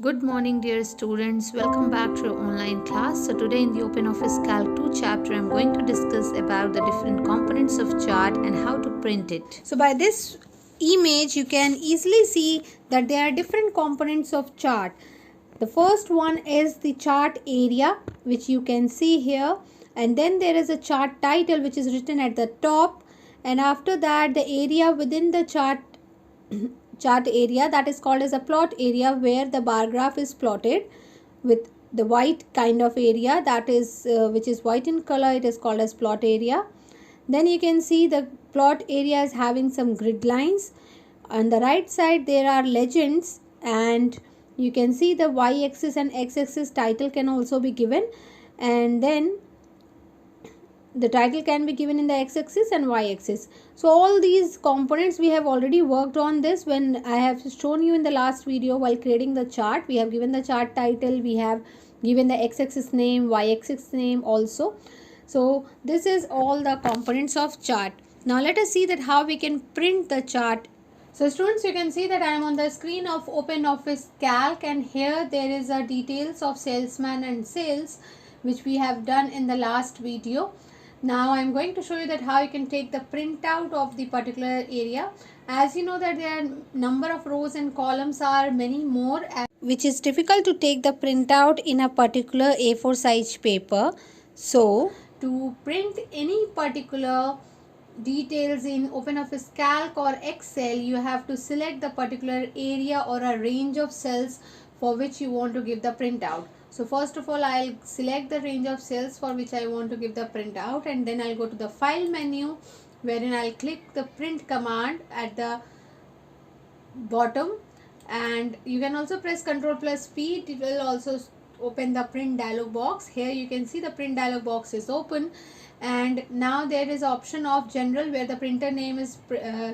Good morning, dear students. Welcome back to your online class. So today in the Open Office Calc 2 chapter, I'm going to discuss about the different components of chart and how to print it. So by this image, you can easily see that there are different components of chart. The first one is the chart area, which you can see here. And then there is a chart title, which is written at the top. And after that, the area within the chart area, that is called as a plot area, where the bar graph is plotted with the white kind of area, that is which is white in color. It is called as plot area. Then you can see the plot area is having some grid lines. On the right side there are legends, and you can see the y-axis and x-axis title can also be given, and then the title can be given in the x-axis and y-axis. So all these components we have already worked on this when I have shown you in the last video. While creating the chart, we have given the chart title, we have given the x-axis name, y-axis name also. So this is all the components of chart. Now let us see that how we can print the chart. So students, you can see that I am on the screen of Open Office Calc, and here there is a details of salesman and sales, which we have done in the last video. Now I am going to show you that how you can take the printout of the particular area. As you know that there are number of rows and columns are many more, which is difficult to take the printout in a particular A4 size paper. So to print any particular details in OpenOffice Calc or Excel, you have to select the particular area or a range of cells for which you want to give the printout. So first of all, I'll select the range of cells for which I want to give the printout, and then I'll go to the file menu, wherein I'll click the print command at the bottom, and you can also press Ctrl+P. It will also open the print dialog box. Here you can see the print dialog box is open, and now there is option of general, where the printer name is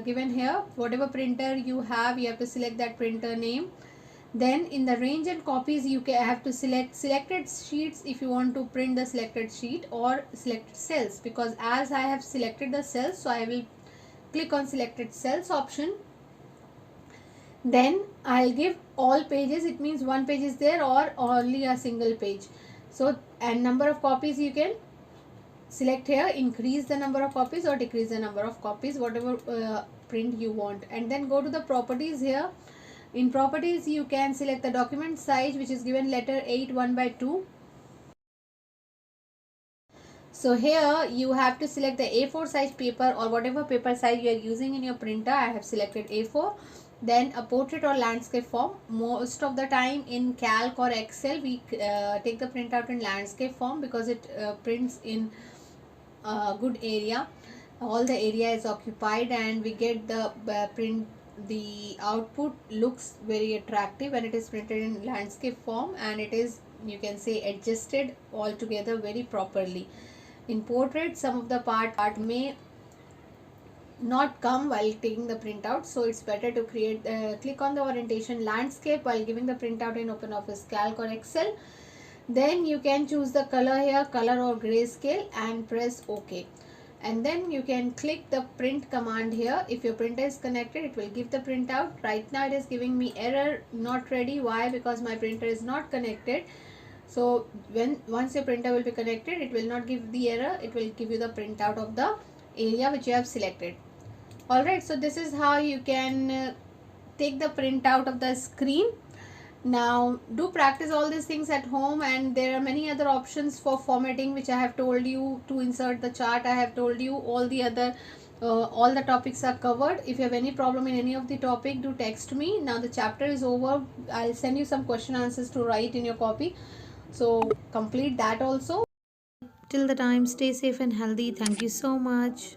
given here. Whatever printer you have to select that printer name. Then in the range and copies, you have to select selected sheets if you want to print the selected sheet, or selected cells, because as I have selected the cells, so I will click on selected cells option. Then I'll give all pages. It means one page is there or only a single page. So, and number of copies, you can select here, increase the number of copies or decrease the number of copies, whatever print you want. And then go to the properties. Here in properties, you can select the document size, which is given letter 8 1/2. So here you have to select the A4 size paper or whatever paper size you are using in your printer. I have selected A4. Then a portrait or landscape form. Most of the time in Calc or Excel, we take the printout in landscape form, because it prints in a good area. All the area is occupied, and we get the print. The output looks very attractive when it is printed in landscape form, and it is, you can say, adjusted all together very properly. In portrait, some of the part may not come while taking the printout, so it's better to click on the orientation landscape while giving the printout in OpenOffice Calc or Excel. Then you can choose the color here, color or grayscale, and press OK. And then you can click the print command here. If your printer is connected, it will give the printout. Right now it is giving me error, not ready. Why? Because my printer is not connected. So once your printer will be connected, it will not give the error. It will give you the printout of the area which you have selected. Alright, so this is how you can take the printout of the screen. Now do practice all these things at home, and there are many other options for formatting, which I have told you. To insert the chart, I have told you. All the other all the topics are covered. If you have any problem in any of the topic, do text me. Now the chapter is over. I'll send you some question answers to write in your copy, so complete that also. Till the time, stay safe and healthy. Thank you so much.